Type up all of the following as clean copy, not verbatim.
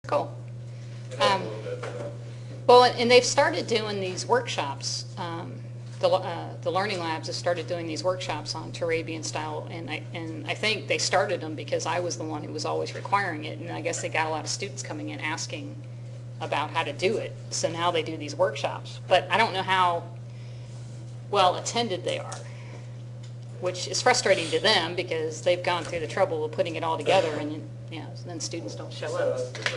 Cool. Well, and they've started doing these workshops. The Learning Labs have started doing these workshops on Turabian style, and I think they started them because I was the one who was always requiring it, and I guess they got a lot of students coming in asking about how to do it. So now they do these workshops. But I don't know how well attended they are, which is frustrating to them because they've gone through the trouble of putting it all together, and then students don't show So up. that's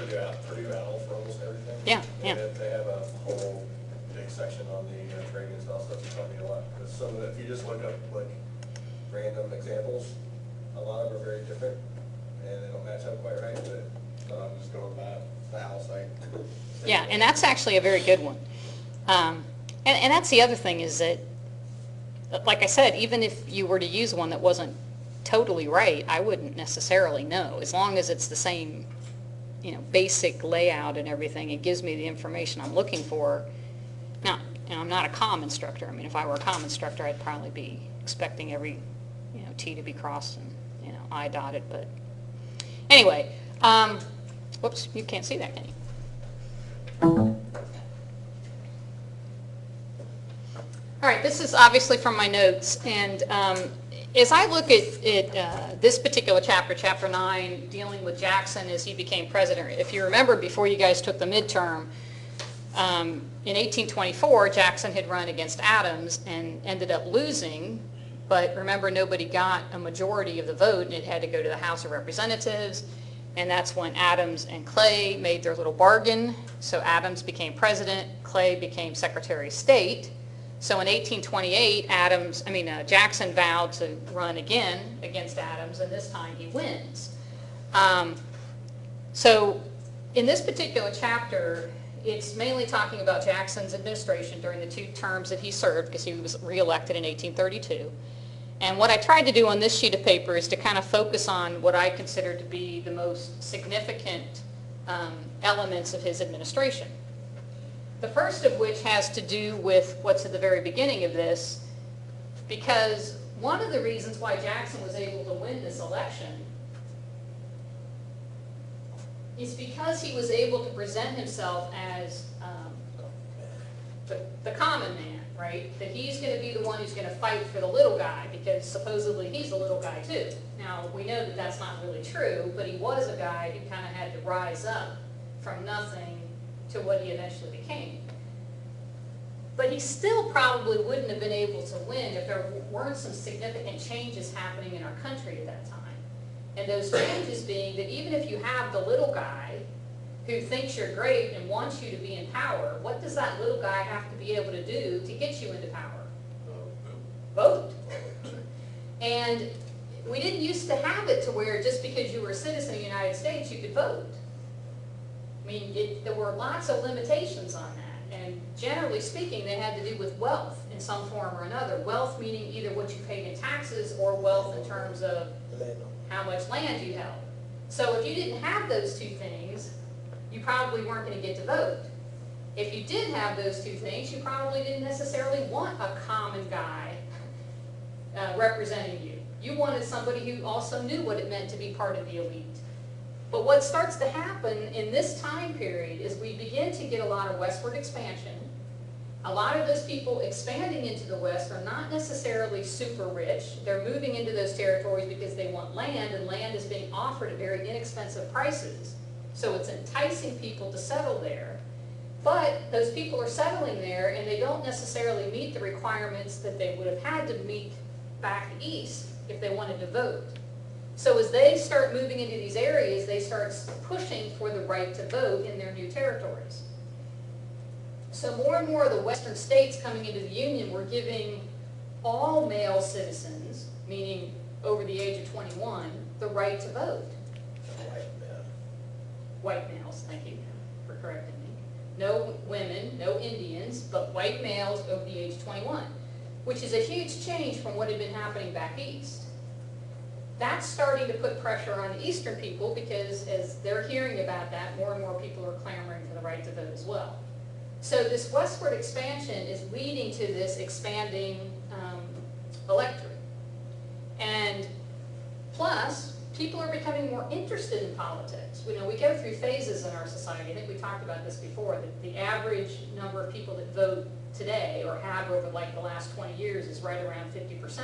Purdue Owl for almost everything. Yeah, yeah. They have a whole big section on the trading and style stuff. It's taught me a lot. Because some of the, if you just look up like random examples, a lot of them are very different and they don't match up quite right. But I'm just going by the owl site. Yeah, and that's actually a very good one. And that's the other thing is that, like I said, even if you were to use one that wasn't totally right, I wouldn't necessarily know. As long as it's the same, basic layout and everything, it gives me the information I'm looking for. Now, I'm not a comm instructor. I mean, if I were a comm instructor, I'd probably be expecting every, T to be crossed and, I dotted. But anyway, whoops, you can't see that, can you? All right, this is obviously from my notes, and as I look at this particular chapter, Chapter 9, dealing with Jackson as he became president, if you remember before you guys took the midterm, in 1824, Jackson had run against Adams and ended up losing, but remember, nobody got a majority of the vote, and it had to go to the House of Representatives, and that's when Adams and Clay made their little bargain. So Adams became president, Clay became Secretary of State. So in 1828, Jackson vowed to run again against Adams, and this time he wins. So in this particular chapter, it's mainly talking about Jackson's administration during the 2 terms that he served, because he was reelected in 1832. And what I tried to do on this sheet of paper is to kind of focus on what I consider to be the most significant elements of his administration. The first of which has to do with what's at the very beginning of this, because one of the reasons why Jackson was able to win this election is because he was able to present himself as the common man, right? That he's going to be the one who's going to fight for the little guy, because supposedly he's a little guy too. Now, we know that that's not really true, but he was a guy who kind of had to rise up from nothing to what he eventually became. But he still probably wouldn't have been able to win if there weren't some significant changes happening in our country at that time. And those changes being that even if you have the little guy who thinks you're great and wants you to be in power, what does that little guy have to be able to do to get you into power? Vote. And we didn't used to have it to where just because you were a citizen of the United States, you could vote. I mean, there were lots of limitations on that, and generally speaking, they had to do with wealth in some form or another. Wealth meaning either what you paid in taxes or wealth in terms of how much land you held. So if you didn't have those 2 things, you probably weren't going to get to vote. If you did have those 2 things, you probably didn't necessarily want a common guy representing you. You wanted somebody who also knew what it meant to be part of the elite. But what starts to happen in this time period is we begin to get a lot of westward expansion. A lot of those people expanding into the West are not necessarily super rich. They're moving into those territories because they want land, and land is being offered at very inexpensive prices. So it's enticing people to settle there. But those people are settling there, and they don't necessarily meet the requirements that they would have had to meet back east if they wanted to vote. So as they start moving into these areas, they start pushing for the right to vote in their new territories. So more and more of the western states coming into the Union were giving all male citizens, meaning over the age of 21, the right to vote. White males, thank you for correcting me. No women, no Indians, but white males over the age of 21, which is a huge change from what had been happening back east. That's starting to put pressure on the eastern people, because as they're hearing about that, more and more people are clamoring for the right to vote as well. So this westward expansion is leading to this expanding electorate. And plus, people are becoming more interested in politics. We go through phases in our society. I think we talked about this before, that the average number of people that vote today or have over like the last 20 years is right around 50%.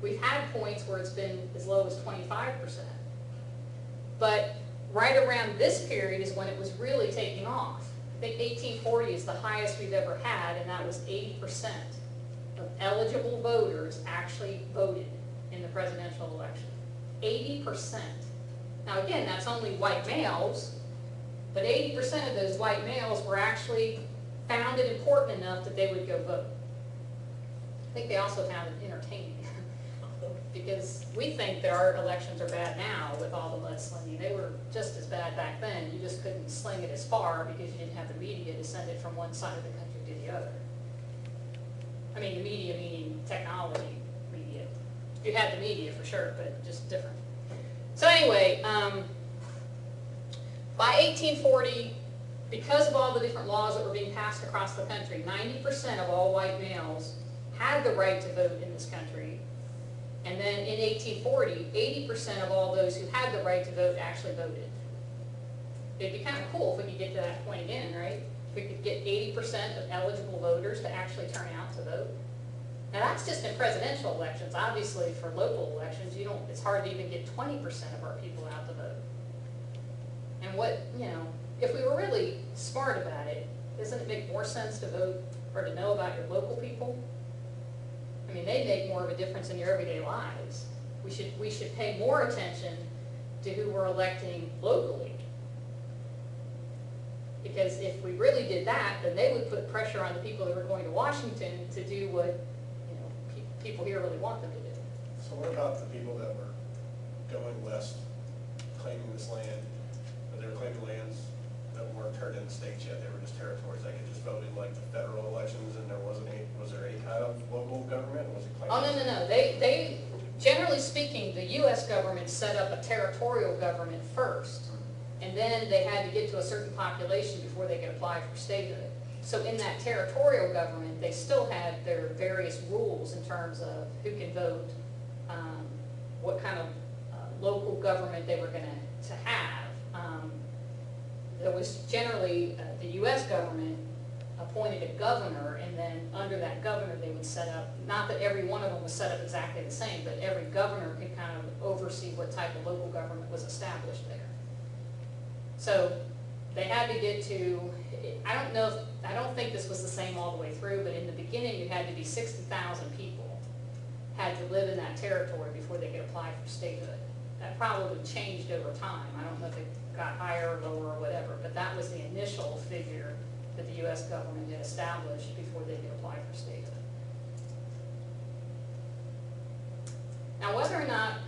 We've had points where it's been as low as 25%. But right around this period is when it was really taking off. I think 1840 is the highest we've ever had, and that was 80% of eligible voters actually voted in the presidential election. 80%. Now again, that's only white males, but 80% of those white males were actually found it important enough that they would go vote. I think they also found it entertaining because we think that our elections are bad now with all the mudslinging. They were just as bad back then. You just couldn't sling it as far because you didn't have the media to send it from one side of the country to the other. I mean, the media meaning technology media. You had the media for sure, but just different. So anyway, by 1840, because of all the different laws that were being passed across the country, 90% of all white males had the right to vote in this country. And then in 1840, 80% of all those who had the right to vote actually voted. It'd be kind of cool if we could get to that point again, right? If we could get 80% of eligible voters to actually turn out to vote. Now that's just in presidential elections. Obviously for local elections, it's hard to even get 20% of our people out to vote. And if we were really smart about it, doesn't it make more sense to vote or to know about your local people? I mean, they make more of a difference in your everyday lives. We should pay more attention to who we're electing locally. Because if we really did that, then they would put pressure on the people that were going to Washington to do what people here really want them to do. So what about the people that were going west, claiming this land, but they were claiming lands that weren't turned into states yet, they were just territories, they could just vote in like the federal elections and was there any kind of local government, or was it claimed? Oh, no. They, generally speaking, the U.S. government set up a territorial government first, and then they had to get to a certain population before they could apply for statehood. So in that territorial government, they still had their various rules in terms of who can vote, what kind of local government they were going to have. There was generally, the U.S. government appointed a governor, and then under that governor they would set up, not that every one of them was set up exactly the same, but every governor could kind of oversee what type of local government was established there. So they had to get to, I don't think this was the same all the way through, but in the beginning you had to be 60,000 people had to live in that territory before they could apply for statehood. That probably changed over time. I don't know if it got higher or lower or whatever, but that was the initial figure that the U.S. government had established before they could apply for statehood. Now whether or not,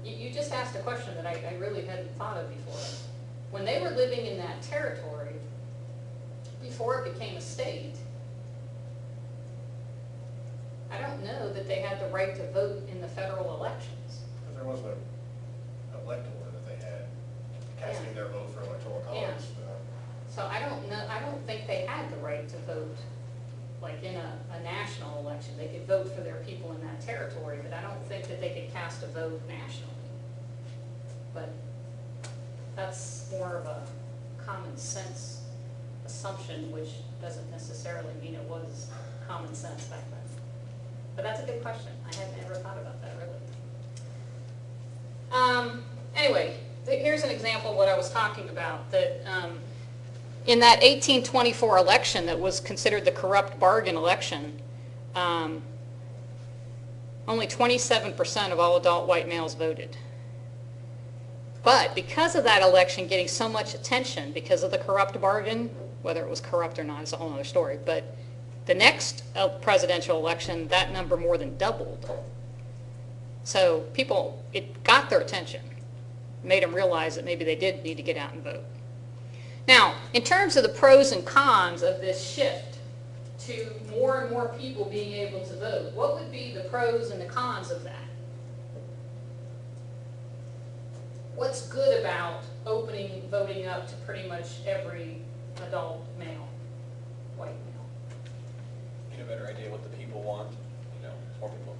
you just asked a question that I really hadn't thought of before. When they were living in that territory, before it became a state, I don't know that they had the right to vote in the federal elections. Because there wasn't an elector that they had casting their vote for electoral college. Yeah. So I don't think they had the right to vote like in a national election. They could vote for their people in that territory, but I don't think that they could cast a vote nationally. But that's more of a common sense assumption, which doesn't necessarily mean it was common sense back then. But that's a good question. I hadn't ever thought about that, really. Anyway, here's an example of what I was talking about, that in that 1824 election that was considered the corrupt bargain election, only 27% of all adult white males voted. But because of that election getting so much attention, because of the corrupt bargain, whether it was corrupt or not is a whole other story, but the next presidential election, that number more than doubled. So it got their attention, made them realize that maybe they did need to get out and vote. Now, in terms of the pros and cons of this shift to more and more people being able to vote, what would be the pros and the cons of that? What's good about opening voting up to pretty much every adult male, white male? Get a better idea what the people want, more people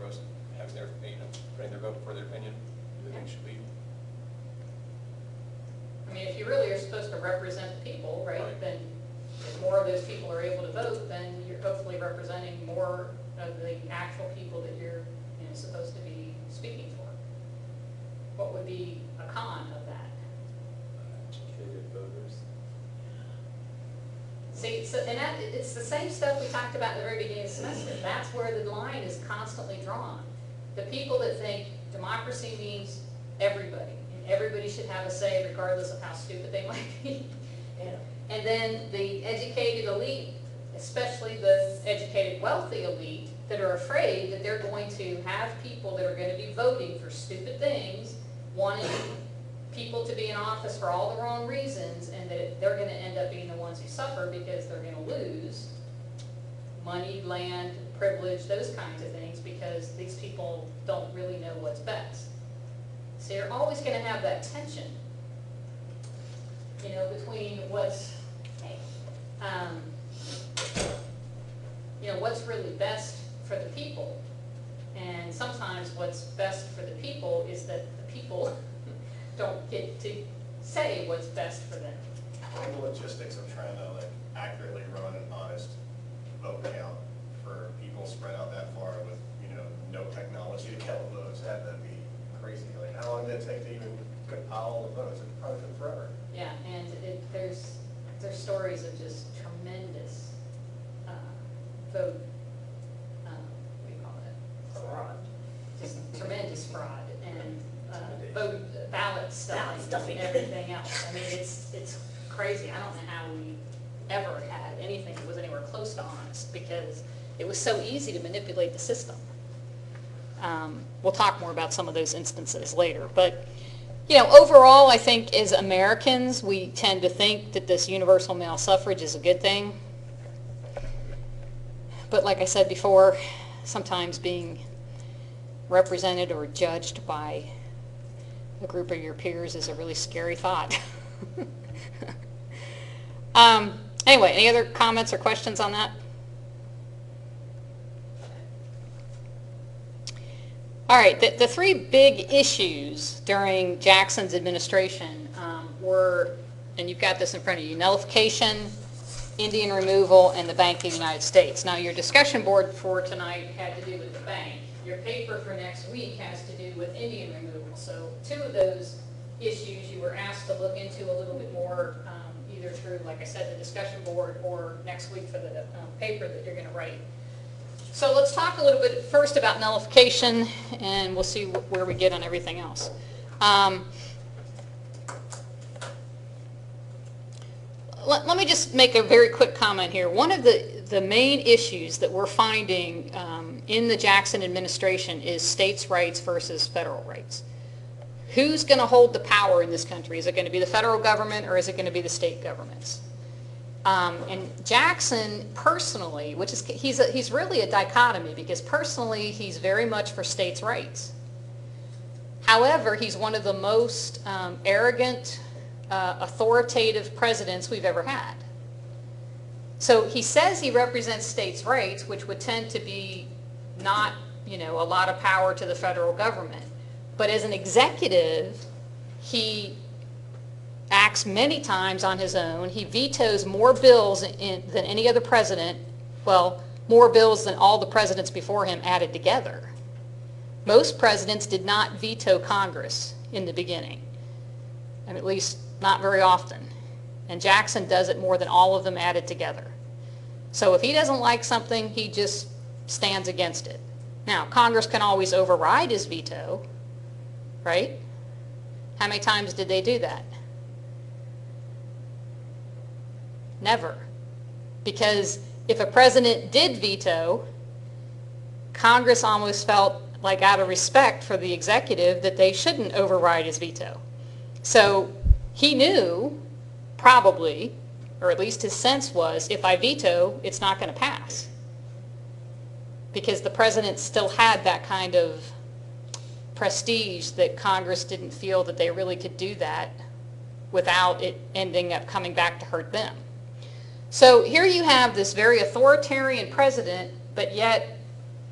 having their, putting their vote for their opinion. I think should be. I mean, if you really are supposed to represent the people, right, Right. then if more of those people are able to vote, then you're hopefully representing more of the actual people that you're, supposed to be speaking for. What would be a con of that? Educated voters. See, so, and that, it's the same stuff we talked about at the very beginning of the semester. That's where the line is constantly drawn. The people that think democracy means everybody, and everybody should have a say regardless of how stupid they might be. And then the educated elite, especially the educated wealthy elite, that are afraid that they're going to have people that are going to be voting for stupid things, wanting people to be in office for all the wrong reasons, and that they're going to end up being the ones who suffer because they're going to lose money, land, privilege, those kinds of things, because these people don't really know what's best. So you're always going to have that tension, between what's, what's really best for the people. And sometimes what's best for the people is that the people don't get to say what's best for them. The logistics of trying to accurately run an honest vote count for people spread out that far with, no technology to count votes, that'd be crazy. How long did it take to even compile all the votes? It probably took forever. Yeah, and there's stories of just tremendous vote, what do you call it? Fraud. Just tremendous fraud and vote ballot stuffing and everything else. I mean, it's crazy. I don't know how we ever had anything that was anywhere close to honest, because it was so easy to manipulate the system. We'll talk more about some of those instances later, but overall, I think as Americans, we tend to think that this universal male suffrage is a good thing. But like I said before, sometimes being represented or judged by a group of your peers is a really scary thought. Anyway, any other comments or questions on that? All right, the three big issues during Jackson's administration were, and you've got this in front of you, nullification, Indian removal, and the Bank of the United States. Now, your discussion board for tonight had to do with the bank. Your paper for next week has to do with Indian removal. So two of those issues you were asked to look into a little bit more, either through, like I said, the discussion board, or next week for the paper that you're going to write. So let's talk a little bit first about nullification, and we'll see where we get on everything else. Let me just make a very quick comment here. One of the main issues that we're finding in the Jackson administration is states' rights versus federal rights. Who's going to hold the power in this country? Is it going to be the federal government, or is it going to be the state governments? And Jackson personally, which is he's really a dichotomy, because personally he's very much for states' rights. However, he's one of the most arrogant, authoritative presidents we've ever had. So he says he represents states' rights, which would tend to be not, a lot of power to the federal government. But as an executive, he acts many times on his own. He vetoes more bills than any other president, well, more bills than all the presidents before him added together. Most presidents did not veto Congress in the beginning, and at least not very often. And Jackson does it more than all of them added together. So if he doesn't like something, he just stands against it. Now, Congress can always override his veto, right? How many times did they do that? Never. Because if a president did veto, Congress almost felt like, out of respect for the executive, that they shouldn't override his veto. So he knew, probably, or at least his sense was, if I veto, it's not going to pass. Because the president still had that kind of prestige that Congress didn't feel that they really could do that without it ending up coming back to hurt them. So here you have this very authoritarian president, but yet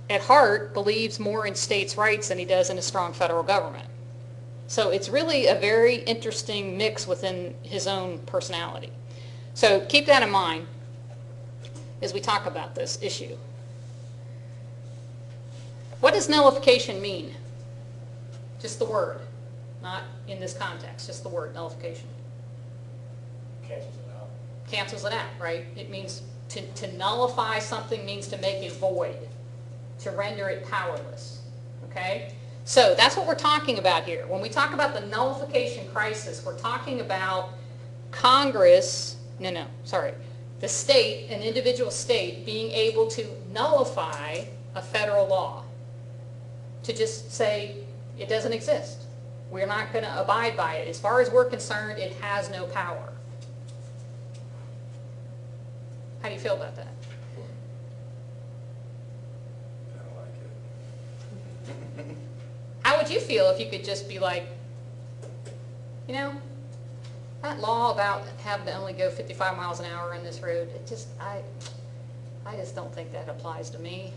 at heart believes more in states' rights than he does in a strong federal government. So it's really a very interesting mix within his own personality. So keep that in mind as we talk about this issue. What does nullification mean? Just the word, not in this context, just the word nullification. Cancels it out. Cancels it out, right? It means to nullify something means to make it void, to render it powerless, okay? So that's what we're talking about here. When we talk about the nullification crisis, we're talking about Congress, the state, an individual state, being able to nullify a federal law. To just say, it doesn't exist. We're not going to abide by it. As far as we're concerned, it has no power. How do you feel about that? I don't like it. How would you feel if you could just be like, you know, that law about having to only go 55 miles an hour on this road, I just don't think that applies to me.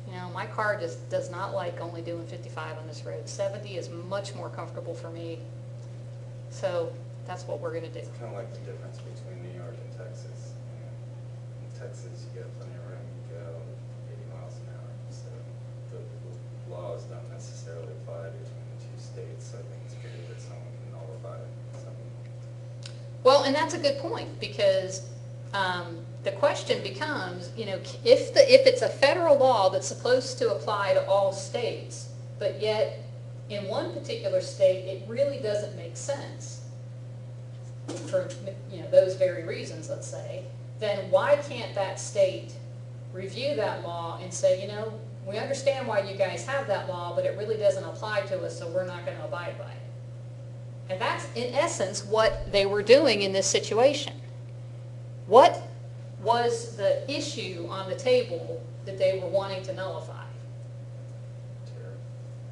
You know, my car just does not like only doing 55 on this road. 70 is much more comfortable for me. So that's what we're going to do. It's kind of like the difference between New York and Texas. In Texas, you get plenty of room, you go 80 miles an hour. So the laws don't necessarily apply between the two states. So I think it's good that someone can nullify something. Well, and that's a good point, because the question becomes, you know, if it's a federal law that's supposed to apply to all states, but yet in one particular state it really doesn't make sense for, you know, those very reasons, let's say, then why can't that state review that law and say, you know, we understand why you guys have that law, but it really doesn't apply to us, so we're not going to abide by it. And that's, in essence, what they were doing in this situation. What was the issue on the table that they were wanting to nullify? Tariff.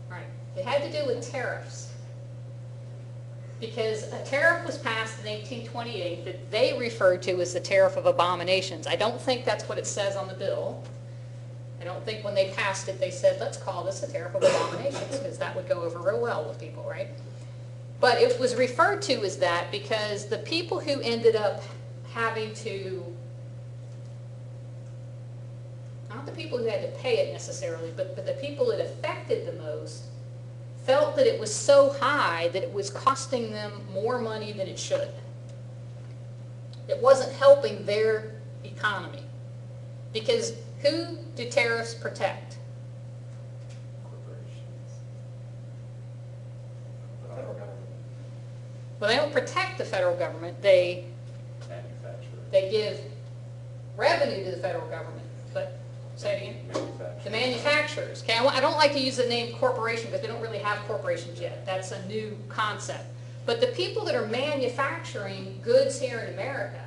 Right. It had to do with tariffs. Because a tariff was passed in 1828 that they referred to as the Tariff of Abominations. I don't think that's what it says on the bill. I don't think when they passed it they said, let's call this a Tariff of Abominations, because that would go over real well with people, right? But it was referred to as that because the people who ended up having to, not the people who had to pay it necessarily, but the people it affected the most, felt that it was so high that it was costing them more money than it should. It wasn't helping their economy. Because who do tariffs protect? Corporations. The federal government. Well, they don't protect the federal government. They Manufacturers. give revenue to the federal government. But, say it again. Manufacturers. The manufacturers. Okay, I don't like to use the name corporation because we don't really have corporations yet. That's a new concept. But the people that are manufacturing goods here in America,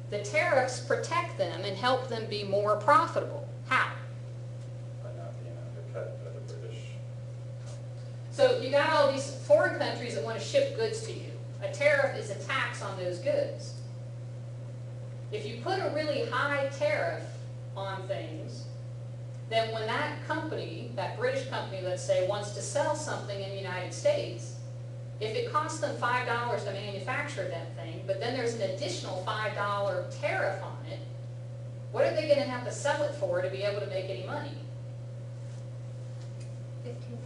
the tariffs protect them and help them be more profitable. How? By not being undercut by the British. So you got all these foreign countries that want to ship goods to you. A tariff is a tax on those goods. If you put a really high tariff on things, then when that company, that British company, let's say, wants to sell something in the United States, if it costs them $5 to manufacture that thing, but then there's an additional $5 tariff on it, what are they going to have to sell it for to be able to make any money? 15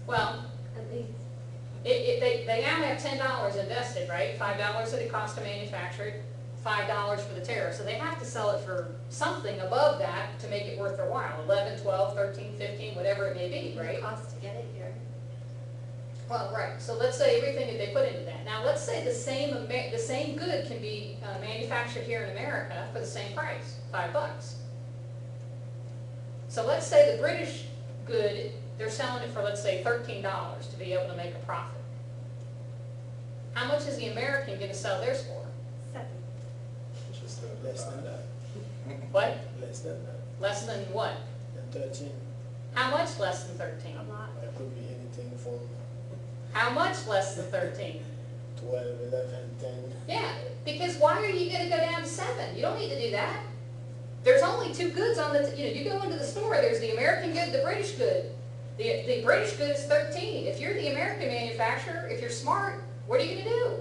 Well, at least. they now have $10 invested, right? $5 that it costs to manufacture it, $5 for the tariff. So they have to sell it for something above that to make it worth their while. 11, 12, 13, 15, whatever it may be, right? The cost to get it here. Well, right. So let's say everything that they put into that. Now, let's say the same good can be manufactured here in America for the same price, $5. So let's say the British good, they're selling it for, let's say, $13 to be able to make a profit. How much is the American going to sell theirs for? 7. Just over Less than 5. that. What? Less than that. Less than what? Than 13. How much less than 13? A lot. It could be anything from How much less than 13? 12, 11, 10. Yeah, because why are you going to go down to 7? You don't need to do that. There's only two goods on the, you go into the store, there's the American good, the British good. The British good is 13. If you're the American manufacturer, if you're smart, what are you going to do?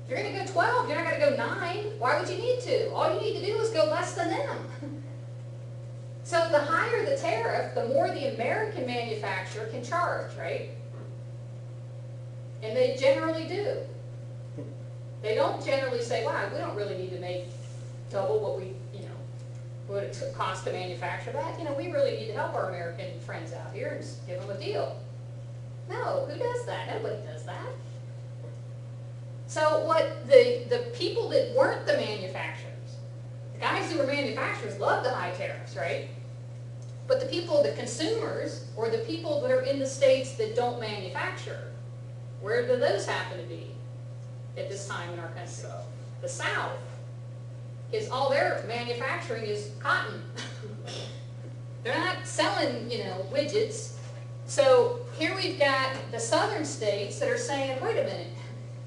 If you're going to go 12, you're not going to go 9. Why would you need to? All you need to do is go less than them. So the higher the tariff, the more the American manufacturer can charge, right? And they generally do. They don't generally say, wow, we don't really need to make double what we, what it costs to manufacture that. We really need to help our American friends out here and just give them a deal. No, who does that? Nobody does that. So what the people that weren't the manufacturers, the guys who were manufacturers loved the high tariffs, right? But the people, the consumers, or the people that are in the states that don't manufacture, where do those happen to be at this time in our country? South. The South. Is all their manufacturing is cotton. They're not selling, widgets. So here we've got the southern states that are saying, wait a minute,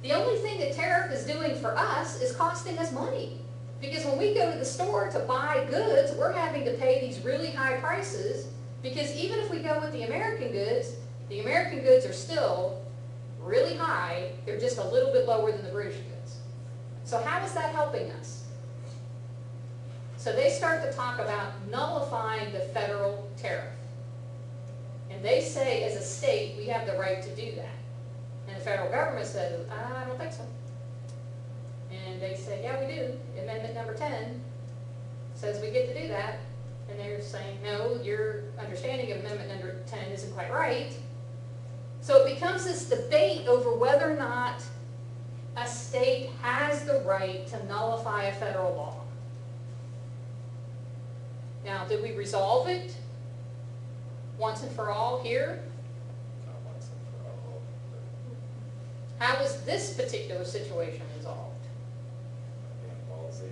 the only thing that tariff is doing for us is costing us money. Because when we go to the store to buy goods, we're having to pay these really high prices, because even if we go with the American goods are still really high. They're just a little bit lower than the British goods. So how is that helping us? So they start to talk about nullifying the federal tariff. And they say, as a state, we have the right to do that. And the federal government says, I don't think so. And they say, yeah, we do. Amendment number 10 says we get to do that. And they're saying, no, your understanding of amendment number 10 isn't quite right. So it becomes this debate over whether or not a state has the right to nullify a federal law. Now, did we resolve it once and for all here? Not once and for all, but How was this particular situation resolved? being ballsy,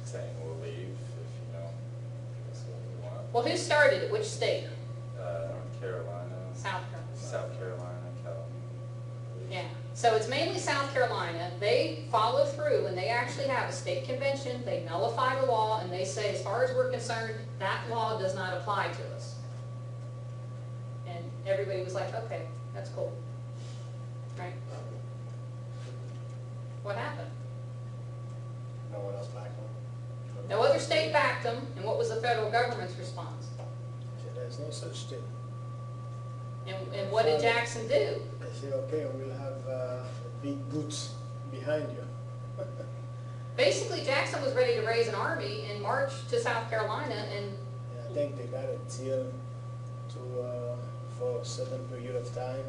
saying we'll leave if give us what we want. Well, who started it? Which state? North Carolina, South Carolina. South Carolina, California. Yeah. So it's mainly South Carolina. They follow through, and they actually have a state convention. They nullify the law, and they say, as far as we're concerned, that law does not apply to us. And everybody was like, okay, that's cool. Right? What happened? No one else back on. No other state backed them, and what was the federal government's response? So there's no such thing. And what did Jackson do? They said, okay, we'll have big boots behind you. Basically, Jackson was ready to raise an army and march to South Carolina, and And I think they got a deal to, for a certain period of time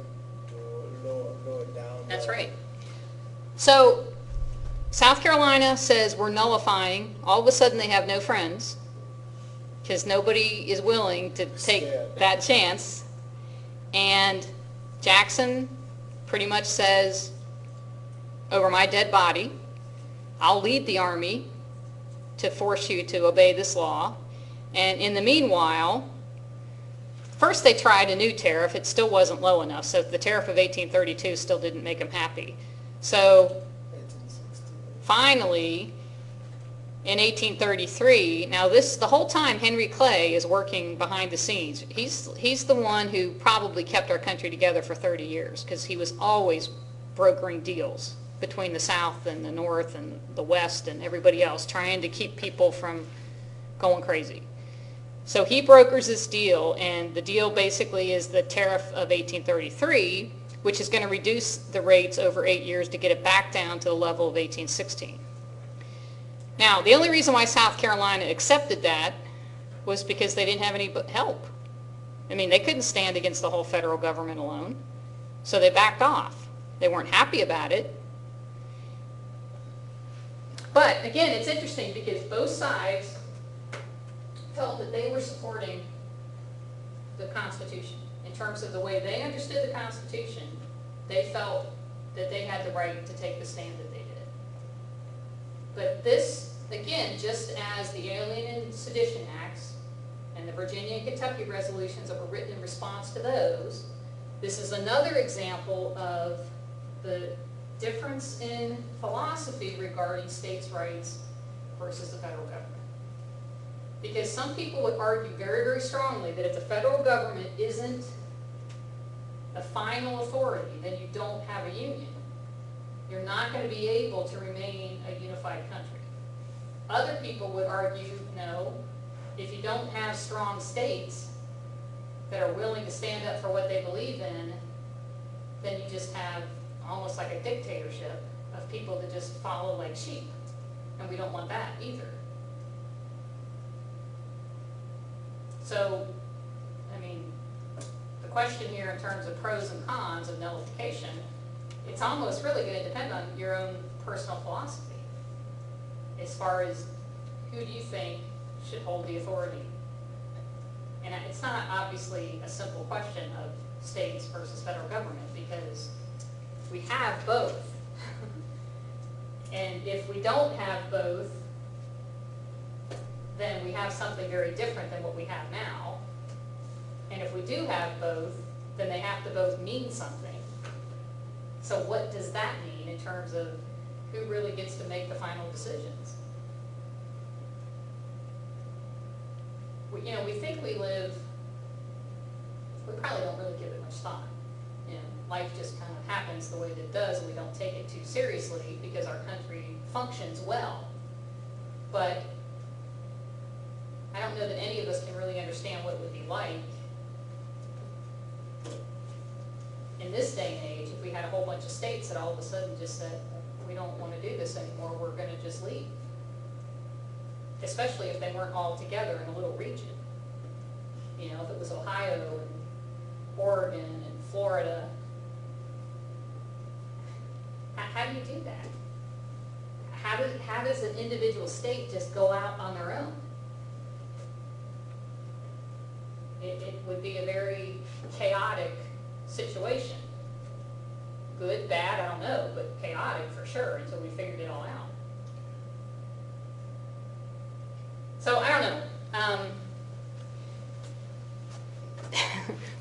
to lower down. that's right. So South Carolina says we're nullifying. All of a sudden, they have no friends because nobody is willing to take Scared. that chance. And Jackson pretty much says, over my dead body, I'll lead the army to force you to obey this law. And in the meanwhile, first they tried a new tariff. It still wasn't low enough. So the tariff of 1832 still didn't make them happy. So 1860. finally, in 1833, now the whole time Henry Clay is working behind the scenes. He's the one who probably kept our country together for 30 years because he was always brokering deals between the South and the North and the West and everybody else, trying to keep people from going crazy. So he brokers this deal, and the deal basically is the tariff of 1833, which is going to reduce the rates over 8 years to get it back down to the level of 1816. Now, the only reason why South Carolina accepted that was because they didn't have any help. I mean, they couldn't stand against the whole federal government alone, so they backed off. They weren't happy about it. But again, it's interesting because both sides felt that they were supporting the Constitution. In terms of the way they understood the Constitution, they felt that they had the right to take the stand that they did. But this, again, just as the Alien and Sedition Acts and the Virginia and Kentucky resolutions that were written in response to those, this is another example of the difference in philosophy regarding states' rights versus the federal government. Because some people would argue very, very strongly that if the federal government isn't the final authority, then you don't have a union. You're not going to be able to remain a unified country. Other people would argue, no, if you don't have strong states that are willing to stand up for what they believe in, then you just have almost like a dictatorship of people that just follow like sheep. And we don't want that either. So, I mean, the question here in terms of pros and cons of nullification, it's almost really going to depend on your own personal philosophy as far as who do you think should hold the authority. And it's not obviously a simple question of states versus federal government, because we have both. And if we don't have both, then we have something very different than what we have now. And if we do have both, then they have to both mean something. So what does that mean in terms of who really gets to make the final decisions? We think we live, we probably don't really give it much thought. Life just kind of happens the way that it does, and we don't take it too seriously because our country functions well. But I don't know that any of us can really understand what it would be like in this day and age if we had a whole bunch of states that all of a sudden just said, we don't want to do this anymore, we're going to just leave. Especially if they weren't all together in a little region. If it was Ohio and Oregon and Florida. How do you do that? How does an individual state just go out on their own? It would be a very chaotic situation. Good, bad, I don't know, but chaotic for sure until we figured it all out. So I don't know.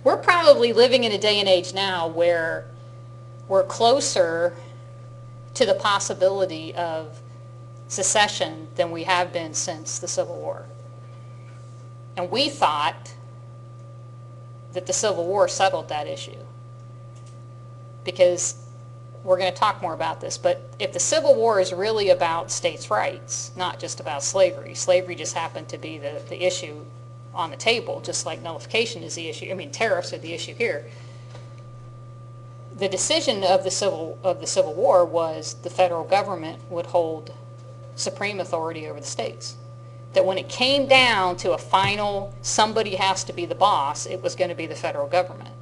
We're probably living in a day and age now where we're closer to the possibility of secession than we have been since the Civil War. And we thought that the Civil War settled that issue. Because we're going to talk more about this, but if the Civil War is really about states' rights, not just about slavery, slavery just happened to be the issue on the table, just like nullification is the issue. I mean, tariffs are the issue here. The decision of the Civil War was the federal government would hold supreme authority over the states. That when it came down to a final, somebody has to be the boss, it was going to be the federal government.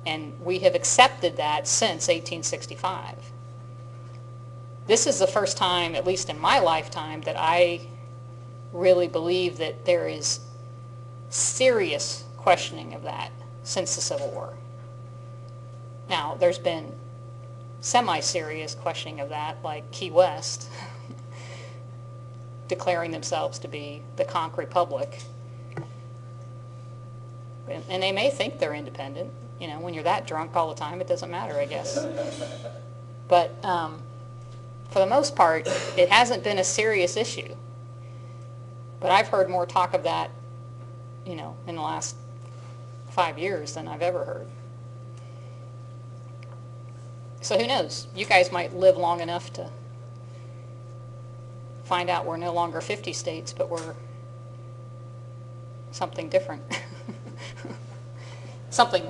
And we have accepted that since 1865. This is the first time, at least in my lifetime, that I really believe that there is serious questioning of that since the Civil War. Now, there's been semi-serious questioning of that, like Key West declaring themselves to be the Conch Republic. And they may think they're independent. When you're that drunk all the time, it doesn't matter, I guess. But for the most part, it hasn't been a serious issue. But I've heard more talk of that, in the last 5 years than I've ever heard. So who knows? You guys might live long enough to find out we're no longer 50 states, but we're something different. Something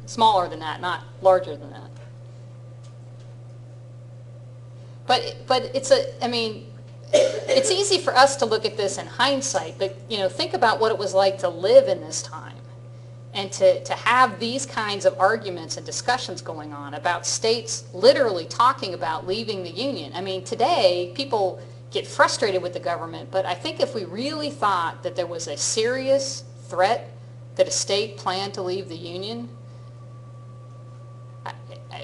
smaller than that, not larger than that. But it's easy for us to look at this in hindsight, but think about what it was like to live in this time and to have these kinds of arguments and discussions going on about states literally talking about leaving the Union. I mean, today people get frustrated with the government, but I think if we really thought that there was a serious threat that a state planned to leave the Union,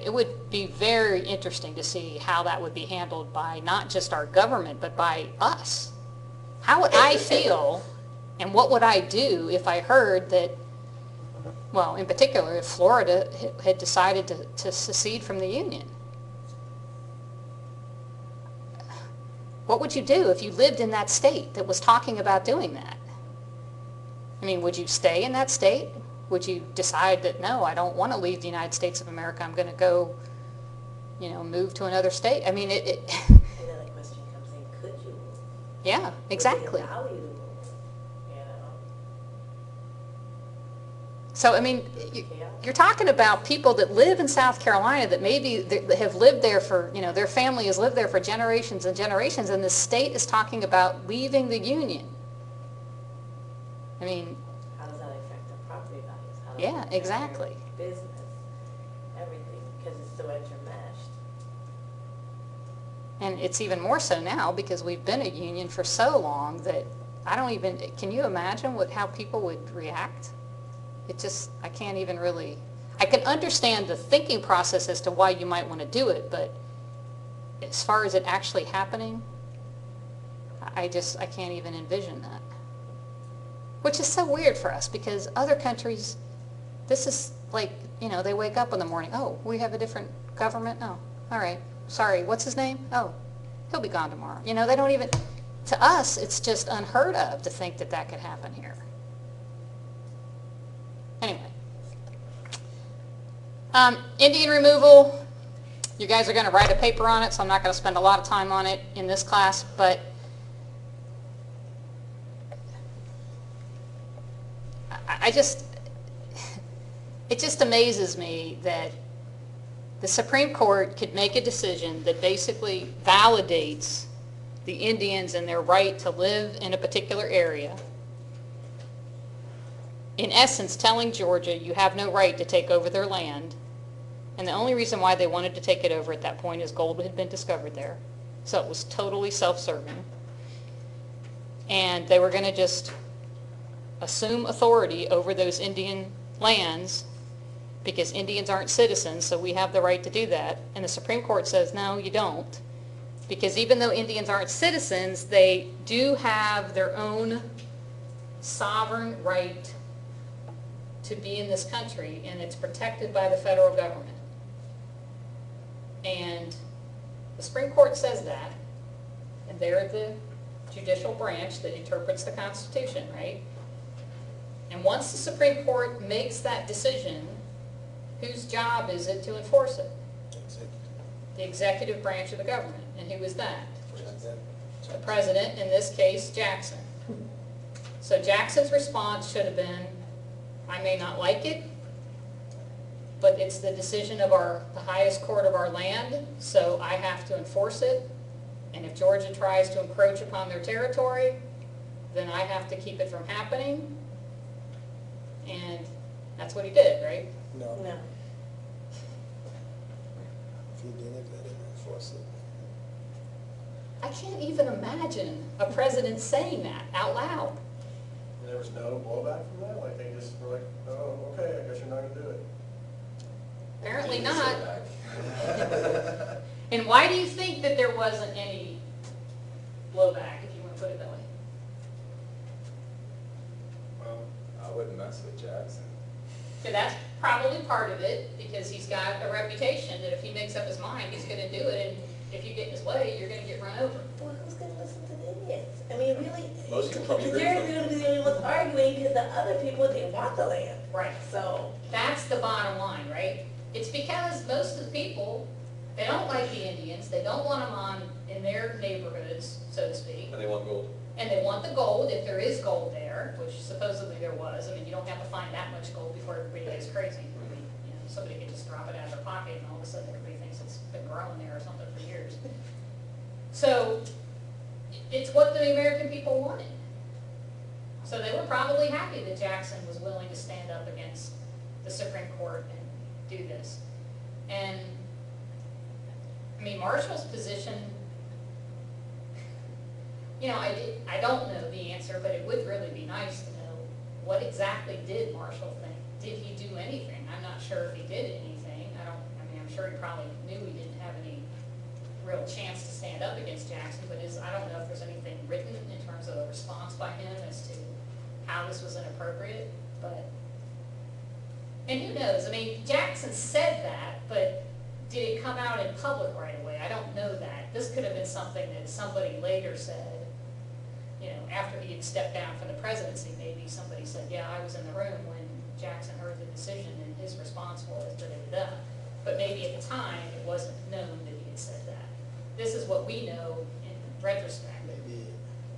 it would be very interesting to see how that would be handled by not just our government, but by us. How would I feel, and what would I do if I heard that, well, in particular, if Florida had decided to secede from the Union? What would you do if you lived in that state that was talking about doing that? mean, would you stay in that state? Would you decide that, no, I don't want to leave the United States of America, I'm going to go, move to another state? I mean, And then the question comes in, could you move? yeah, exactly. Would they allow you to move? So, I mean, you're talking about people that live in South Carolina that maybe that have lived there for, their family has lived there for generations and generations, and the state is talking about leaving the Union. I mean, How does that affect their property values? How does Yeah, that affect exactly. their business, everything, because it's so intermeshed. and it's even more so now because we've been a union for so long that can you imagine how people would react? I can't even really, I can understand the thinking process as to why you might want to do it, but as far as it actually happening, I can't even envision that. Which is so weird for us because other countries, this is like, they wake up in the morning, oh, we have a different government? Oh, all right. Sorry, what's his name? Oh, he'll be gone tomorrow. They don't even, to us, it's just unheard of to think that that could happen here. Anyway. Indian removal, you guys are going to write a paper on it, so I'm not going to spend a lot of time on it in this class, but it just amazes me that the Supreme Court could make a decision that basically validates the Indians and their right to live in a particular area, in essence telling Georgia you have no right to take over their land, and the only reason why they wanted to take it over at that point is gold had been discovered there, so it was totally self-serving, and they were going to just assume authority over those Indian lands because Indians aren't citizens, so we have the right to do that. And the Supreme Court says, no, you don't. Because even though Indians aren't citizens, they do have their own sovereign right to be in this country, and it's protected by the federal government. And the Supreme Court says that, and they're the judicial branch that interprets the Constitution, right? And once the Supreme Court makes that decision, whose job is it to enforce it? The executive branch of the government. And who is that? The president, in this case, Jackson. So Jackson's response should have been, I may not like it, but it's the decision of the highest court of our land, so I have to enforce it. And if Georgia tries to encroach upon their territory, then I have to keep it from happening. And that's what he did, right? No. No. If you didn't, they didn't enforce it. I can't even imagine a president saying that out loud. And there was no blowback from that? Like, they just were like, oh, okay, I guess you're not going to do it. Apparently not. And why do you think that there wasn't any blowback, if you want to put it that way? Well, I wouldn't mess with Jackson. So that's probably part of it, because he's got a reputation that if he makes up his mind, he's going to do it, and if you get in his way, you're going to get run over. Well, who's going to listen to the Indians? I mean, really, Most people probably agree they're with going to be the only ones arguing because the other people, they want the land. Right. So, That's the bottom line, right? It's because most of the people, they don't like the Indians, they don't want them in their neighborhoods, so to speak, And they want gold. and they want the gold, if there is gold there, which supposedly there was. I mean, you don't have to find that much gold before everybody goes crazy. I mean, somebody can just drop it out of their pocket and all of a sudden everybody thinks it's been growing there or something for years. So, it's what the American people wanted. So they were probably happy that Jackson was willing to stand up against the Supreme Court and do this. And, I mean, Marshall's position, I don't know the answer, but it would really be nice to know what exactly did Marshall think. Did he do anything? I'm not sure if he did anything. I'm sure he probably knew he didn't have any real chance to stand up against Jackson, but I don't know if there's anything written in terms of a response by him as to how this was inappropriate, and who knows? I mean, Jackson said that, but did it come out in public right away? I don't know that. This could have been something that somebody later said, you know, after he had stepped down from the presidency, maybe somebody said, yeah, I was in the room when Jackson heard the decision, and his response was da-da-da-da. But maybe at the time, it wasn't known that he had said that. This is what we know in retrospect.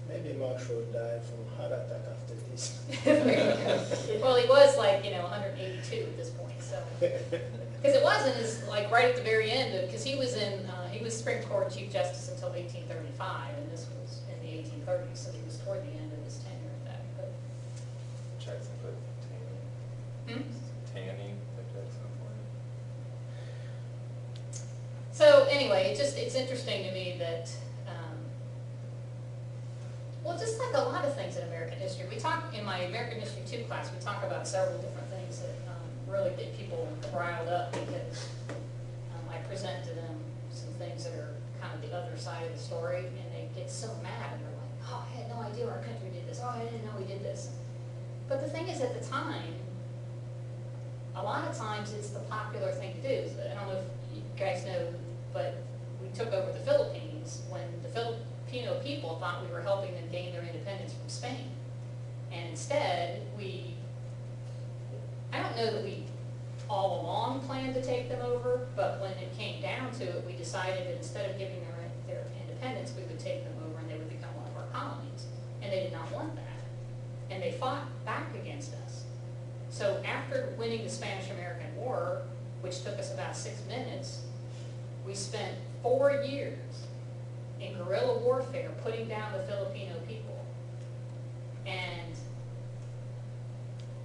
Maybe Marshall died from heart attack after this. Well, he was like, you know, 182 at this point, so. Because it wasn't as, like, right at the very end, because he was Supreme Court Chief Justice until 1835, and this was in the 1830s, so he was toward the end of his tenure at that, but. Jackson put Taney. Hmm? Taney, put Jackson for it. So anyway, it's interesting to me that, well, just like a lot of things in American history, we talk, in my American History 2 class, we talk about several different things that really get people riled up because I present to them some things that are kind of the other side of the story, and they get so mad, and they're like, oh, I had no idea our country did this, oh, I didn't know we did this. But the thing is, at the time, a lot of times it's the popular thing to do. I don't know if you guys know, but we took over the Philippines when the Filipino people thought we were helping them gain their independence from Spain. And instead, I don't know that we all along planned to take them over, but when it came down to it, we decided that instead of giving their independence, we would take them over and they would become one of our colonies. And they did not want that. And they fought back against us. So after winning the Spanish-American War, which took us about 6 minutes, we spent 4 years in guerrilla warfare putting down the Filipino people. And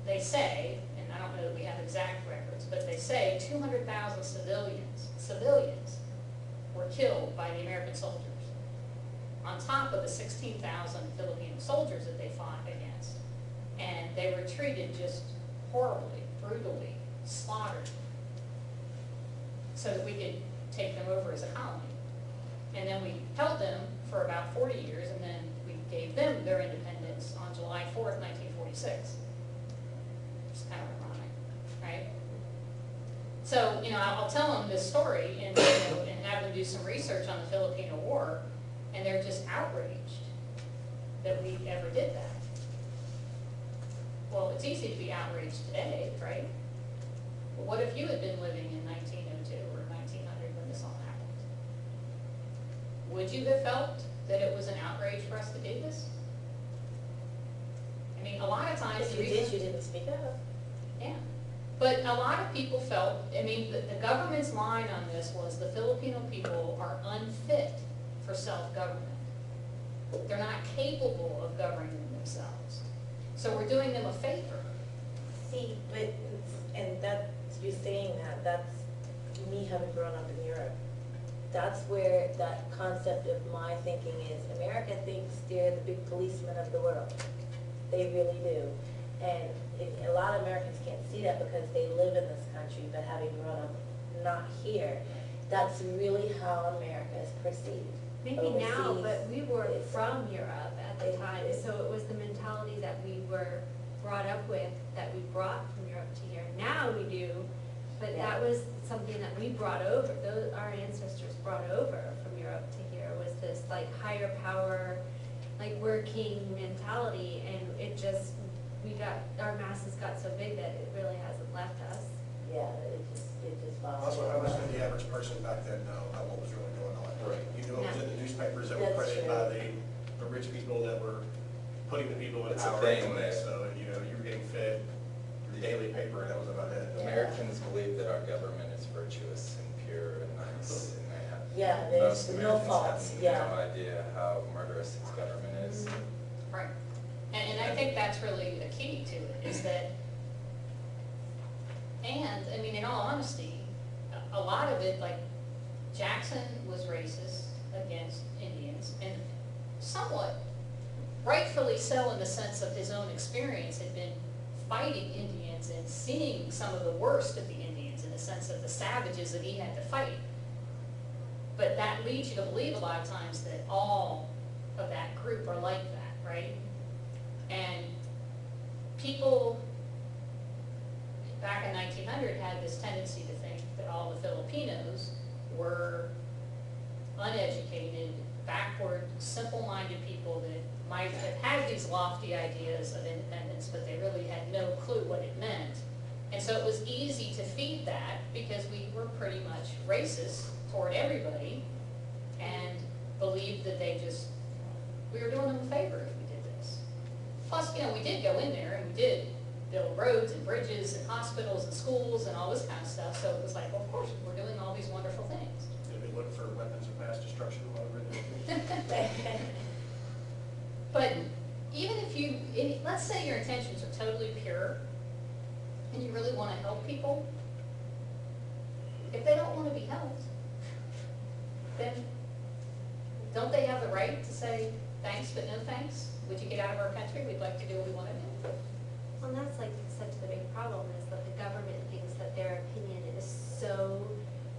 they say, and I don't know that we have exact records, but they say 200,000 civilians were killed by the American soldiers, on top of the 16,000 Filipino soldiers that they fought against. And they were treated just horribly, brutally, slaughtered, so that we could take them over as a colony. And then we held them for about 40 years, and then we gave them their independence on July 4th, 1946. It's kind of ironic, right? So, you know, I'll tell them this story and, you know, and have them do some research on the Filipino War, and they're just outraged that we ever did that. Well, it's easy to be outraged today, right? But what if you had been living in 1902 or 1900 when this all happened? Would you have felt that it was an outrage for us to do this? I mean, a lot of times... If you did, you didn't speak up. Yeah. But a lot of people felt, I mean, the government's line on this was the Filipino people are unfit for self-government. They're not capable of governing themselves. So we're doing them a favor. See, but, and that, you saying that, that's me having grown up in Europe. That's where that concept of my thinking is. America thinks they're the big policemen of the world. They really do. And a lot of Americans can't see that because they live in this country, but having grown up not here, that's really how America is perceived. Maybe now, Overseas, but we were it's- from Europe at the it time, is. so it was the mentality that we were brought up with, that we brought from Europe to here. Now we do, but Yeah. that was something that we brought over, our ancestors brought over from Europe to here, was this like higher power, like we're king mentality, and it just, our masses got so big that it really hasn't left us. Yeah, it just lost. Also, how much did the average person back then know what was really going on? Right. You knew it was in the newspapers that were That's printed true. by the rich people that were putting the people in It's a power thing anyway. that- So, you know, you were getting fed your daily paper and that was about it. Americans believe that our government is virtuous and pure and nice, and they have. Yeah, there's most no Americans faults, have yeah. no idea how murderous its government is. Right. And I think that's really the key to it, is that, and, I mean, in all honesty, a lot of it, like, Jackson was racist against Indians, and somewhat rightfully so in the sense of his own experience, had been fighting Indians and seeing some of the worst of the Indians in the sense of the savages that he had to fight. But that leads you to believe a lot of times that all of that group are like that, right? And people back in 1900 had this tendency to think that all the Filipinos were uneducated, backward, simple-minded people that might have had these lofty ideas of independence, but they really had no clue what it meant. And so it was easy to feed that because we were pretty much racist toward everybody and believed that we were doing them a favor if we did this. Plus, we did go in there and we did build roads and bridges and hospitals and schools and all this kind of stuff. So it was like, well, of course, we're doing all these wonderful things. Did we look for weapons of mass destruction while we were there? But even if let's say your intentions are totally pure and you really want to help people, if they don't want to be helped, then don't they have the right to say, thanks, but no thanks? Would you get out of our country? We'd like to do what we want to do. Well, and that's like such the big problem is that the government thinks that their opinion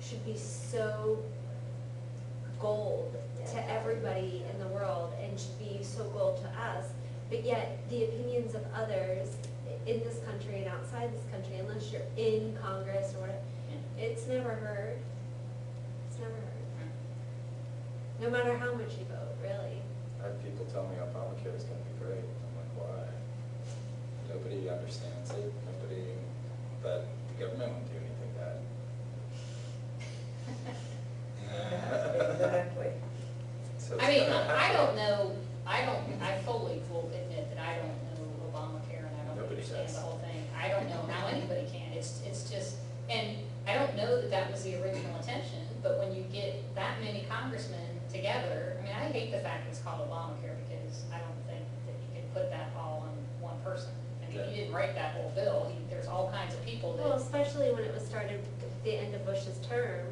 should be so gold to everybody in the world and should be so gold to us, but yet the opinions of others in this country and outside this country, unless you're in Congress or whatever, it's never heard. It's never heard. No matter how much you vote, really. I have people tell me Obamacare is going to be great. I'm like, why? Nobody understands it. But the government won't do anything bad. Exactly. So I mean, I don't know, I fully will admit that I don't know Obamacare and I don't Nobody understand does. the whole thing. I don't know how anybody can. It's just, and I don't know that that was the original intention, but when you get that many congressmen together, I mean, I hate the fact it's called Obamacare because I don't think that you can put that all on one person. I mean, he didn't write that whole bill. There's all kinds of people Well, that, especially when it was started at the end of Bush's term,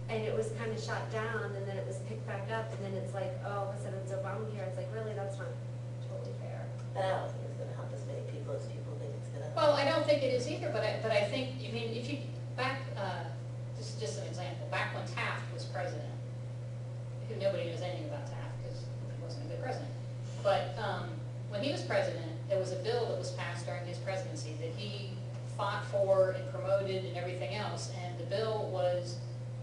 and it was kind of shot down, and then it was picked back up, and then it's like, oh, all of a sudden it's Obamacare. It's like, really, that's not totally fair. And I don't think it's gonna help as many people as people think it's gonna help. well, I don't think it is either, but I think, I mean, if you, just an example, back when Taft was president, who nobody knows anything about Taft because he wasn't a good president. But when he was president, there was a bill that was passed during his presidency that he fought for and promoted and everything else, and the bill was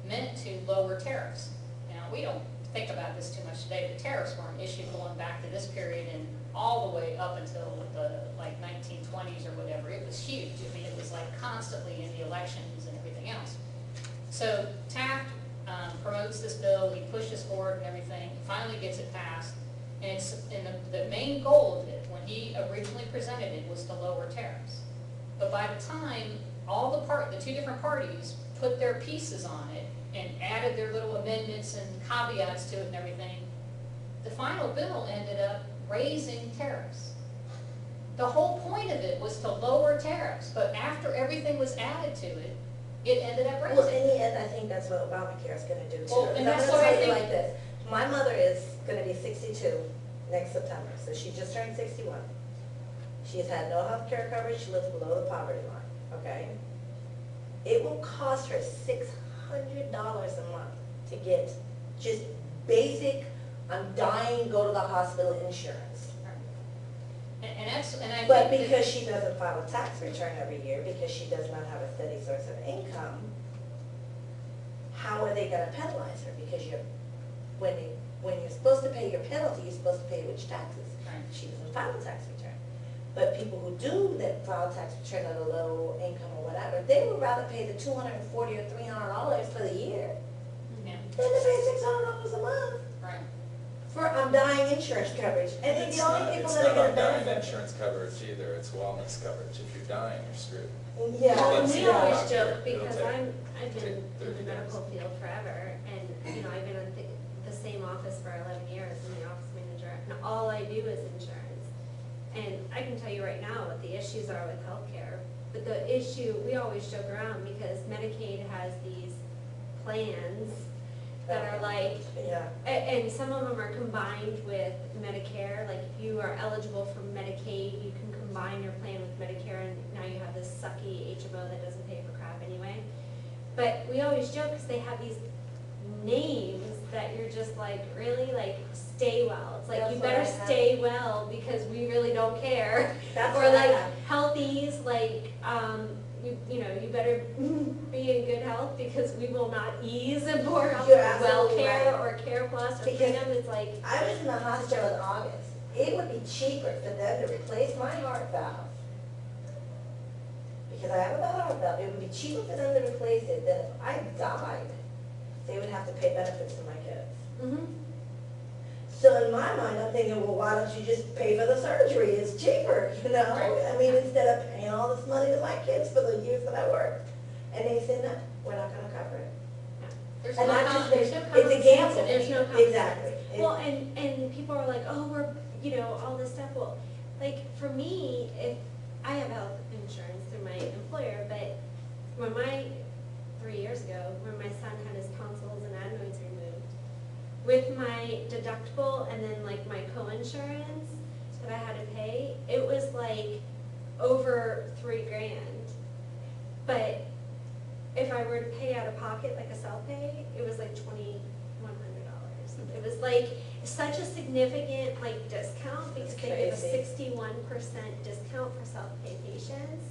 meant to lower tariffs. Now, we don't think about this too much today, but tariffs were an issue going back to this period and all the way up until the like 1920s or whatever. It was huge. I mean, it was like constantly in the elections and everything else. So Taft promotes this bill, he pushes forward and everything, finally gets it passed, and the main goal of it, when he originally presented it, was to lower tariffs. But by the time the two different parties put their pieces on it and added their little amendments and caveats to it and everything, the final bill ended up raising tariffs. The whole point of it was to lower tariffs, but after everything was added to it, it ended up raising. Well, in the end, I think that's what Obamacare is gonna do too. Well, and I'm that's gonna what I tell you think- like this, my mother is gonna be 62 next September, so she just turned 61. She's had no health care coverage, she lives below the poverty line, okay? It will cost her $600 a month to get just basic, I'm dying, go to the hospital insurance. And I think But that- because she doesn't file a tax return every year, because she does not have a steady source of income, how are they gonna penalize her? Because when you're supposed to pay your penalty, you're supposed to pay which taxes? Right. She doesn't file a tax return. But people who do that file a tax return at a low income or whatever, they would rather pay the $240 or $300 for the year Yeah, than to pay $600 a month right. for dying insurance coverage. And then It's the only not, people it's that are not gonna undying benefit. insurance coverage either, it's wellness coverage. If you're dying, you're screwed. Yeah. Well, and It's we not always doctor. joke, It'll because take- I've been take in 30 the medical days. field forever, and, I've been in the same office for 11 years, I'm the office manager, and all I do is insurance. And I can tell you right now what the issues are with healthcare, but the issue, we always joke around, because Medicaid has these plans that are like, Yeah. and some of them are combined with Medicare, like if you are eligible for Medicaid, you can combine your plan with Medicare, and now you have this sucky HMO that doesn't pay for crap anyway. But we always joke, because they have these names that you're just like, really, like, stay well. It's like, That's you what better I have. stay well, because we really don't care. That's Or what I like, have. healthies, like, you better be in good health, because we will not ease more health You're or well absolutely care right. or care Plus or Because Freedom, it's like, I was in the hospital in August. It would be cheaper for them to replace my heart valve. Because I have a bad heart valve, it would be cheaper for them to replace it than if I died. They would have to pay benefits for my kids. mm-hmm. So in my mind, I'm thinking, well, why don't you just pay for the surgery? It's cheaper, you know? Right. I mean, instead of paying all this money to my kids for the years that I worked. And they said, no, we're not gonna cover it. There's And no, I just there's think no it's a common sense gamble. in There's any no of it. common Exactly. Well, and people are like, oh, we're, you know, all this stuff. Well, like, for me, if I have health insurance through my employer, but when 3 years ago, when my son had his tonsils and adenoids removed, with my deductible and then like my co-insurance that I had to pay, it was like over $3,000. But if I were to pay out of pocket, like a self-pay, it was like $2,100. It was like such a significant like discount because they give a Crazy. 61% discount for self-pay patients.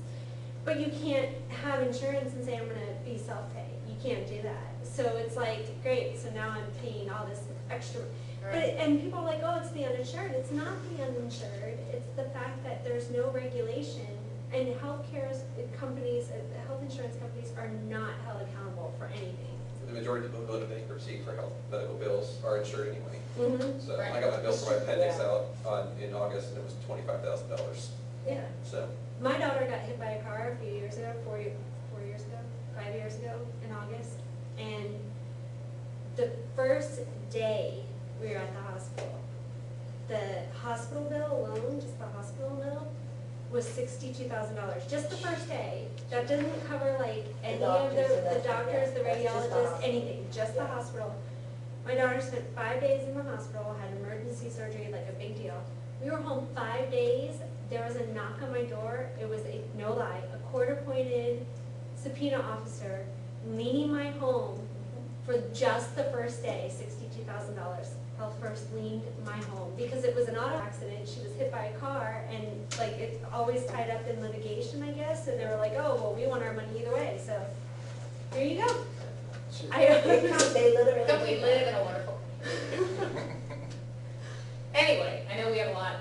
But you can't have insurance and say, I'm gonna be self-pay. You can't do that. So it's like, great, so now I'm paying all this extra. But, Right. and people are like, oh, it's the uninsured. It's not the uninsured. It's the fact that there's no regulation and healthcare companies, health insurance companies are not held accountable for anything. The majority of people who go into bankruptcy for health medical bills are insured anyway. Mm-hmm. So Right. I got my bill for my appendix Yeah. out in August, and it was $25,000. Yeah. So, My daughter got hit by a car a few years ago, 4 years ago, 5 years ago in August. And the first day we were at the hospital bill alone, just the hospital bill, was $62,000. Just the first day. That didn't cover like any of doctors and the that- doctors, the yeah, that's just the radiologists, hospital. anything, just the Yeah. hospital. My daughter spent 5 days in the hospital, had emergency surgery, like a big deal. We were home 5 days. There was a knock on my door. It was no lie, a court-appointed subpoena officer leaning my home for just the first day, $62,000. Health First leaned my home because it was an auto accident. She was hit by a car and like it's always tied up in litigation, I guess. And they were like, oh, well, we want our money either way. So here you go. They literally. Don't we live in a wonderful? Anyway, I know we have a lot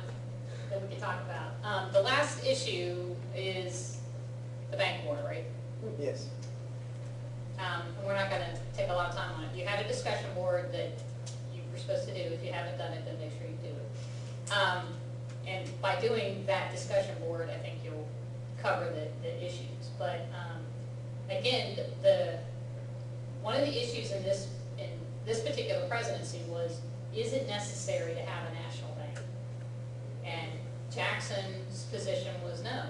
that we can talk about. The last issue is the bank order, right? Yes. And we're not gonna take a lot of time on it. You had a discussion board that you were supposed to do. If you haven't done it, then make sure you do it. And by doing that discussion board, I think you'll cover the issues. But, again, one of the issues in this particular presidency was, is it necessary to have a national bank? And Jackson's position was no,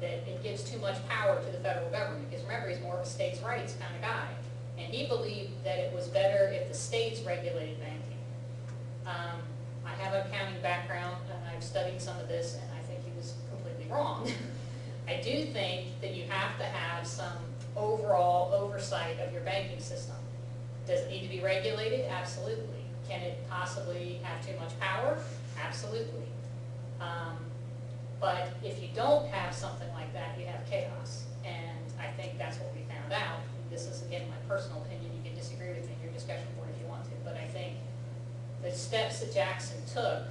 that it gives too much power to the federal government, because remember, he's more of a states' rights kind of guy. And he believed that it was better if the states regulated banking. I have an accounting background, and I've studied some of this, and I think he was completely wrong. I do think that you have to have some overall oversight of your banking system. Does it need to be regulated? Absolutely. Can it possibly have too much power? Absolutely. But if you don't have something like that, you have chaos. And I think that's what we found out. This is, again, my personal opinion. You can disagree with me in your discussion board if you want to. But I think the steps that Jackson took,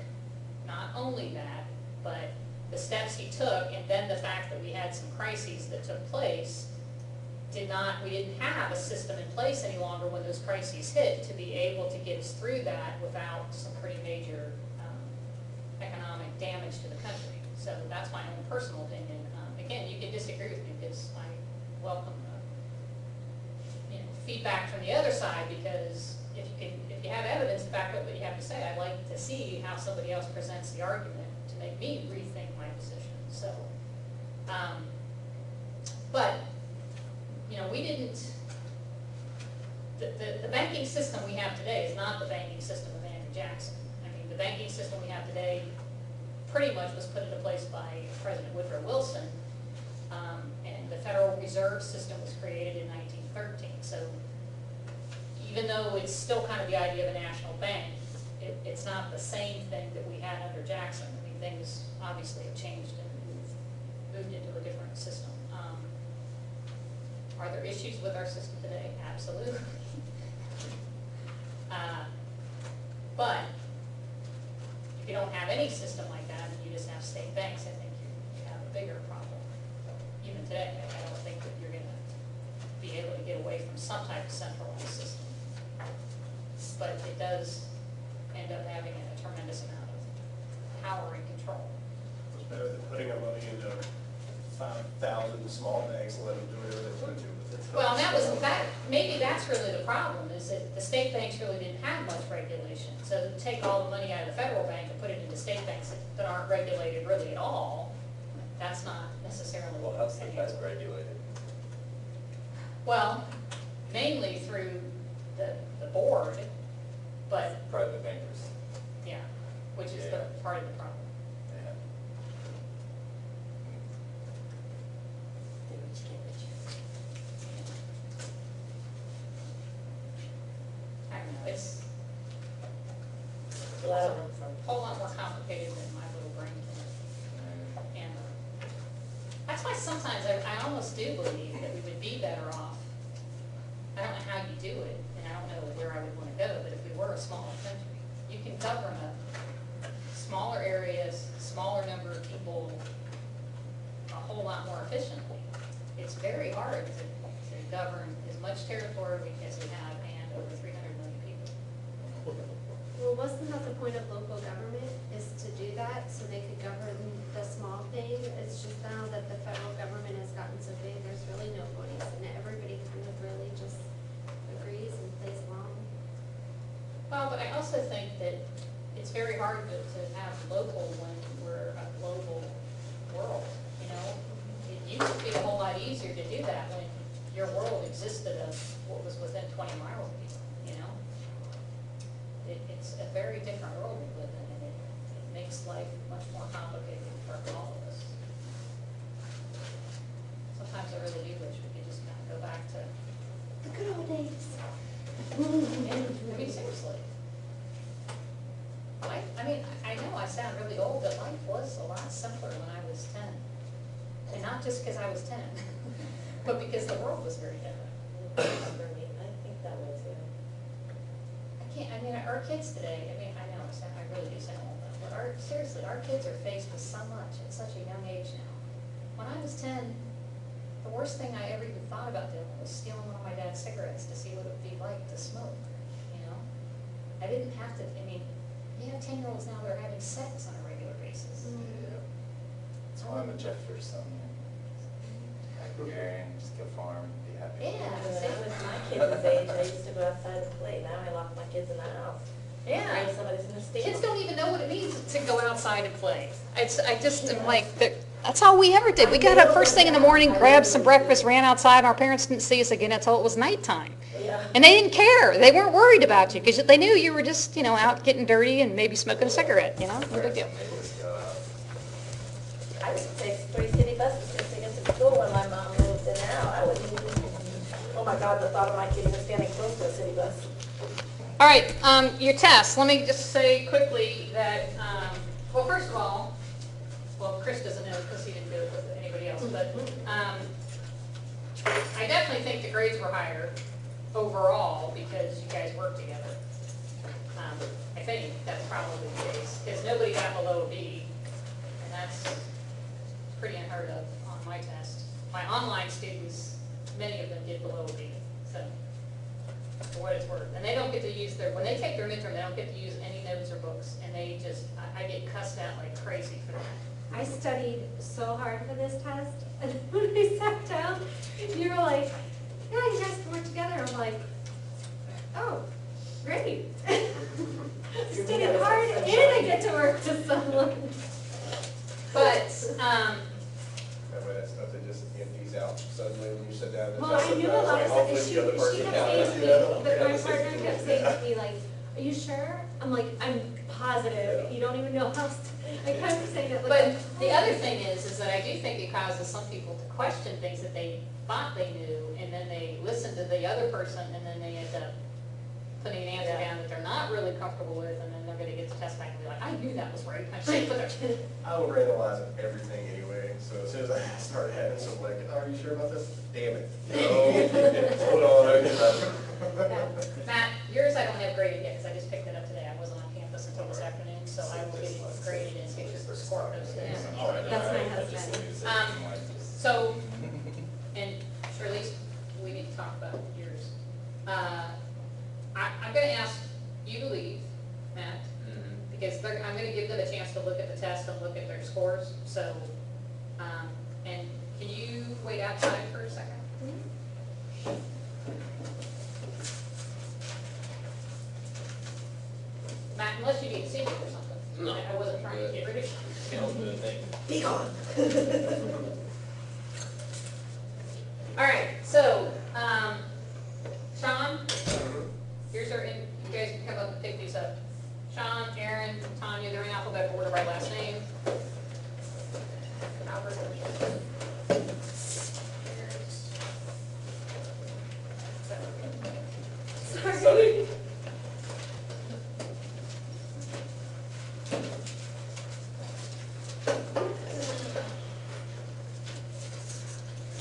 not only that, but the steps he took, and then the fact that we had some crises that took place, we didn't have a system in place any longer when those crises hit to be able to get us through that without some pretty major economic damage to the country. So that's my own personal opinion. Again, you can disagree with me because I welcome feedback from the other side, because if you have evidence to back up what you have to say, I'd like to see how somebody else presents the argument to make me rethink my position. So, but we didn't. The banking system we have today is not the banking system of Andrew Jackson. I mean, the banking system we have today pretty much was put into place by President Woodrow Wilson, and the Federal Reserve System was created in 1913. So even though it's still kind of the idea of a national bank, it's not the same thing that we had under Jackson. I mean, things obviously have changed and moved into a different system. Are there issues with our system today? Absolutely. don't have any system like that, and you just have state banks, I think you have a bigger problem. Even today, I don't think that you're gonna be able to get away from some type of centralized system. But it does end up having a tremendous amount of power and control. It's better than putting our money into 5,000 small banks and let them do whatever they want to with it. Well, and that was, in fact, maybe that's really the problem, is that the state banks really didn't have much regulation. So to take all the money out of the federal bank and put it into state banks that aren't regulated really at all, that's not necessarily. Well, how's the any- Fed regulated? Well, mainly through the board, but, Private bankers. yeah, which is the part of the problem. Yeah. The rich get richer. I don't know, it's A lot of room a whole lot more complicated than my little brain can handle. That's why sometimes I almost do believe that we would be better off. I don't know how you do it, and I don't know where I would want to go, but if we were a smaller country, you can govern smaller areas, smaller number of people, a whole lot more efficiently. It's very hard to govern as much territory as we have and over 300 million people. Well, wasn't that the point of local government, is to do that, so they could govern the small thing? It's just now that the federal government has gotten so big, there's really no voice, and everybody kind of really just agrees and plays along. Well, but I also think that it's very hard to have local when we're a global world, you know? It used to be a whole lot easier to do that when your world existed of what was within 20 miles of you, you know? It's a very different world we live in, and it makes life much more complicated for all of us. Sometimes I really do wish we could just kind of go back to, The good old days. I mean, seriously. Life, I mean, I know I sound really old, but life was a lot simpler when I was 10. And not just because I was 10, but because the world was very different. for me. I think that way too. I mean, our kids today, I mean, I know, I really do sound old, but seriously, our kids are faced with so much at such a young age now. When I was 10, the worst thing I ever even thought about doing was stealing one of my dad's cigarettes to see what it would be like to smoke, you know? I didn't have to, I mean, you have 10-year-olds now that are having sex on a regular basis. That's why I'm a Jefferson. Agrarian, just go farm, be happy. Yeah. When I was my kids' age, I used to go outside and play. Now I lock my kids in the house. Yeah. Afraid somebody's gonna steal. Kids don't even know what it means to go outside and play. I just am like, that's all we ever did. We got up first thing in the morning, grabbed some breakfast, ran outside, and our parents didn't see us again until it was nighttime. Yeah. And they didn't care. They weren't worried about you because they knew you were just, you know, out getting dirty and maybe smoking a cigarette, you know, no big deal. I would take 3 city buses just to get to school when my mom moved in out. I wouldn't even, oh my God, the thought of my kid even standing close to a city bus. All right, your test. Let me just say quickly that, well, first of all, well, Chris doesn't know because he didn't do it with anybody else, but I definitely think the grades were higher overall because you guys worked together. I think that's probably the case because nobody got below a B, and that's pretty unheard of on my test. My online students, many of them did below a B, so for what it's worth. And they don't get to use when they take their midterm, they don't get to use any notes or books, and they just, I get cussed out like crazy for that. I studied so hard for this test, and when I sat down, you were like, yeah, you guys can work together. I'm like, oh, great. Studied hard and I get to work with someone. But, That way that stuff that just empties out suddenly when you sit down and Well, I knew a lot of hopefully stuff, the other person she kept can saying to do me, that. that my partner kept saying to me, like, are you sure? I'm like, I'm positive, you don't even know how, I kept saying it like. but the other thing is that I do think it causes some people to question things that they thought they knew, and then they listen to the other person, and then they end up putting an answer down that they're not really comfortable with, and then they're gonna get the test back and be like, I knew that was right, I should put it. I overanalyze everything anyway, so as soon as I started having some like, are you sure about this? Damn it. No, hold on, I get that. Matt, yours I don't have graded yet, because I just picked it up today, I wasn't on campus until this afternoon, so I will give you because I'm gonna give them a chance to look at the test and look at their scores, so, and can you wait outside for a second? Matt, unless you need to see me or something. No. I wasn't trying to get rid of you. Sounds good, thank you. Be gone. All right, so, Sean, here's our, you guys can come up and pick these up. Sean, Aaron, Tanya, they're in alphabetical order by last name. Albert. Sorry.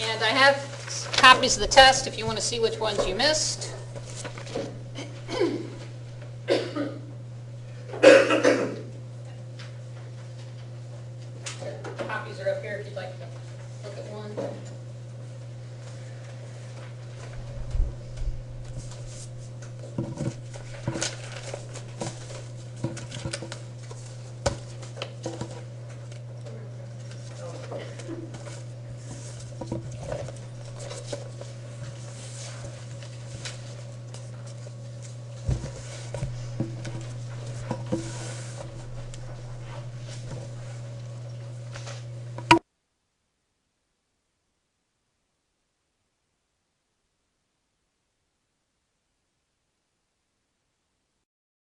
And I have copies of the test if you want to see which ones you missed. Copies are up here if you'd like to look at one.